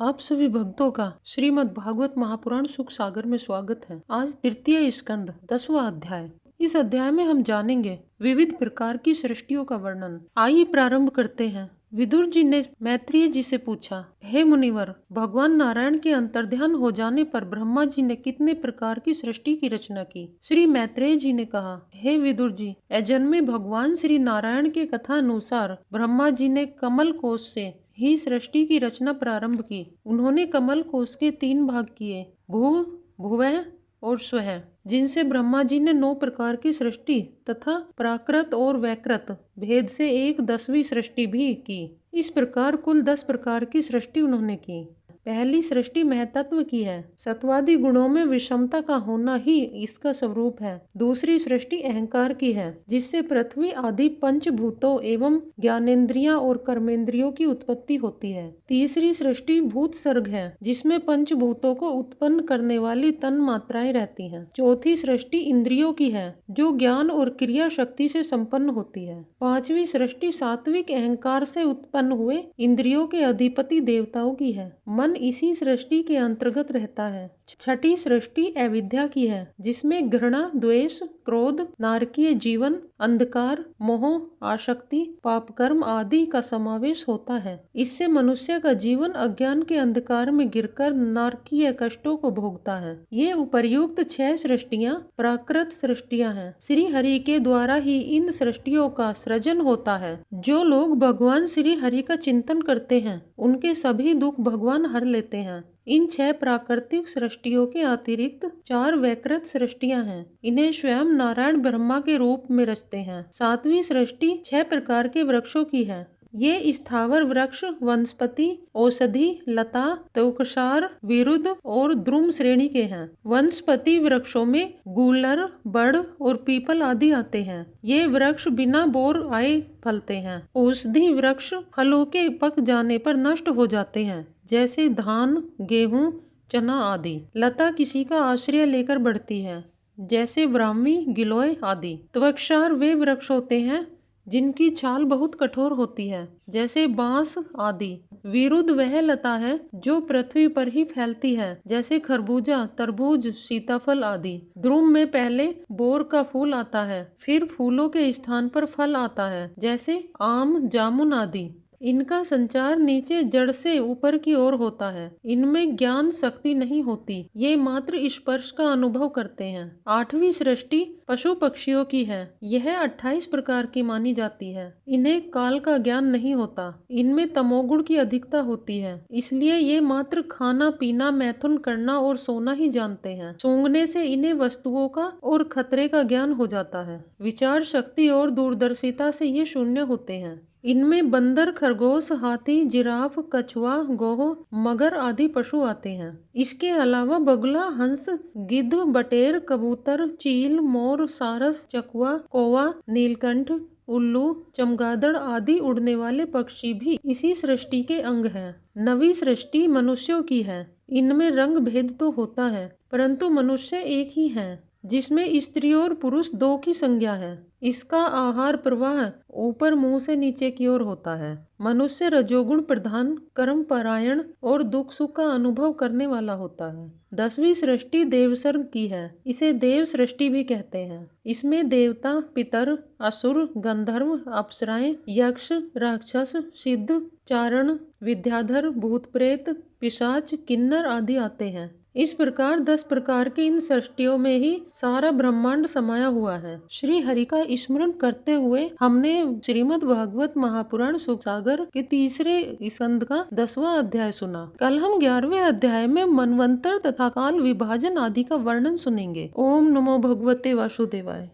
आप सभी भक्तों का श्रीमद् भागवत महापुराण सुख सागर में स्वागत है। आज तृतीय स्कंद 10वां अध्याय। इस अध्याय में हम जानेंगे विविध प्रकार की सृष्टियों का वर्णन। आइए प्रारंभ करते हैं। विदुर जी ने मैत्रेय जी से पूछा, हे मुनिवर, भगवान नारायण के अंतर्ध्यान हो जाने पर ब्रह्मा जी ने कितने प्रकार की सृष्टि की रचना की? श्री मैत्रेय जी ने कहा, हे विदुर जी, अजन्मे भगवान श्री नारायण के कथा अनुसार ब्रह्मा जी ने कमल कोश से ही सृष्टि की रचना प्रारंभ की। उन्होंने कमल कोश के 3 भाग किए, भुव, भुवः और स्वः, जिनसे ब्रह्मा जी ने 9 प्रकार की सृष्टि तथा प्राकृत और वैकृत भेद से एक 10वीं सृष्टि भी की। इस प्रकार कुल 10 प्रकार की सृष्टि उन्होंने की। पहली सृष्टि महतत्व की है। सत्वादि गुणों में विषमता का होना ही इसका स्वरूप है। दूसरी सृष्टि अहंकार की है, जिससे पृथ्वी आदि पंचभूतों एवं ज्ञानेन्द्रियां और कर्मेंद्रियों की उत्पत्ति होती है। तीसरी सृष्टि भूत सर्ग है, जिसमें पंचभूतों को उत्पन्न करने वाली तन मात्राएं रहती हैं। चौथी सृष्टि इंद्रियों की है, जो ज्ञान और क्रिया शक्ति से संपन्न होती है। पांचवी सृष्टि सात्विक अहंकार से उत्पन्न हुए इंद्रियों के अधिपति देवताओं की है। मन इसी सृष्टि के अंतर्गत रहता है। छठी सृष्टि अविद्या की है, जिसमें घृणा, द्वेष, क्रोध, नारकीय जीवन, अंधकार, मोह, आसक्ति, पाप कर्म आदि का समावेश होता है। इससे मनुष्य का जीवन अज्ञान के अंधकार में गिरकर नारकीय कष्टों को भोगता है। ये उपर्युक्त 6 सृष्टियां प्राकृत सृष्टियां हैं। श्री हरि के द्वारा ही इन सृष्टियों का सृजन होता है। जो लोग भगवान श्री हरि का चिंतन करते हैं, उनके सभी दुख भगवान हर लेते हैं। इन 6 प्राकृतिक सृष्टियों के अतिरिक्त 4 वैकृत सृष्टियां हैं। इन्हें स्वयं नारायण ब्रह्मा के रूप में रचते हैं। 7वीं सृष्टि 6 प्रकार के वृक्षों की है। ये स्थावर वृक्ष, वनस्पति, औषधि, लता, त्वकसार, विरुद्ध और द्रुम श्रेणी के हैं। वनस्पति वृक्षों में गूलर, बड़ और पीपल आदि आते हैं। ये वृक्ष बिना बोर आए फलते हैं। औषधि वृक्ष फलों के पक जाने पर नष्ट हो जाते हैं, जैसे धान, गेहूं, चना आदि। लता किसी का आश्रय लेकर बढ़ती है, जैसे ब्राह्मी, गिलोय आदि। त्वकसार वे वृक्ष होते हैं जिनकी छाल बहुत कठोर होती है, जैसे बांस आदि। विरुद्ध वह लता है जो पृथ्वी पर ही फैलती है, जैसे खरबूजा, तरबूज, सीताफल आदि। द्रुम में पहले बोर का फूल आता है, फिर फूलों के स्थान पर फल आता है, जैसे आम, जामुन आदि। इनका संचार नीचे जड़ से ऊपर की ओर होता है। इनमें ज्ञान शक्ति नहीं होती, ये मात्र स्पर्श का अनुभव करते हैं। 8वीं सृष्टि पशु पक्षियों की है। यह 28 प्रकार की मानी जाती है। इन्हें काल का ज्ञान नहीं होता। इनमें तमोगुण की अधिकता होती है, इसलिए ये मात्र खाना पीना, मैथुन करना और सोना ही जानते हैं। सूंघने से इन्हें वस्तुओं का और खतरे का ज्ञान हो जाता है। विचार शक्ति और दूरदर्शिता से ये शून्य होते हैं। इनमें बंदर, खरगोश, हाथी, जिराफ, कछुआ, गोह, मगर आदि पशु आते हैं। इसके अलावा बगुला, हंस, गिद्ध, बटेर, कबूतर, चील, मोर, सारस, चकवा, कौवा, नीलकंठ, उल्लू, चमगादड़ आदि उड़ने वाले पक्षी भी इसी सृष्टि के अंग हैं। 9वीं सृष्टि मनुष्यों की है। इनमें रंग भेद तो होता है, परंतु मनुष्य एक ही है, जिसमें स्त्री और पुरुष 2 की संज्ञा है। इसका आहार प्रवाह ऊपर मुंह से नीचे की ओर होता है। मनुष्य रजोगुण प्रधान, कर्म परायण और दुख सुख का अनुभव करने वाला होता है। 10वीं सृष्टि देवसर्ग की है। इसे देव सृष्टि भी कहते हैं। इसमें देवता, पितर, असुर, गंधर्व, अप्सराएं, यक्ष, राक्षस, सिद्ध, चारण, विद्याधर, भूत प्रेत, पिशाच, किन्नर आदि आते हैं। इस प्रकार 10 प्रकार की इन सृष्टियों में ही सारा ब्रह्मांड समाया हुआ है। श्री हरि का स्मरण करते हुए हमने श्रीमद् भागवत महापुराण सुख सागर के तीसरे स्कंद का 10वां अध्याय सुना। कल हम 11वें अध्याय में मनवंतर तथा काल विभाजन आदि का वर्णन सुनेंगे। ओम नमो भगवते वासुदेवाय।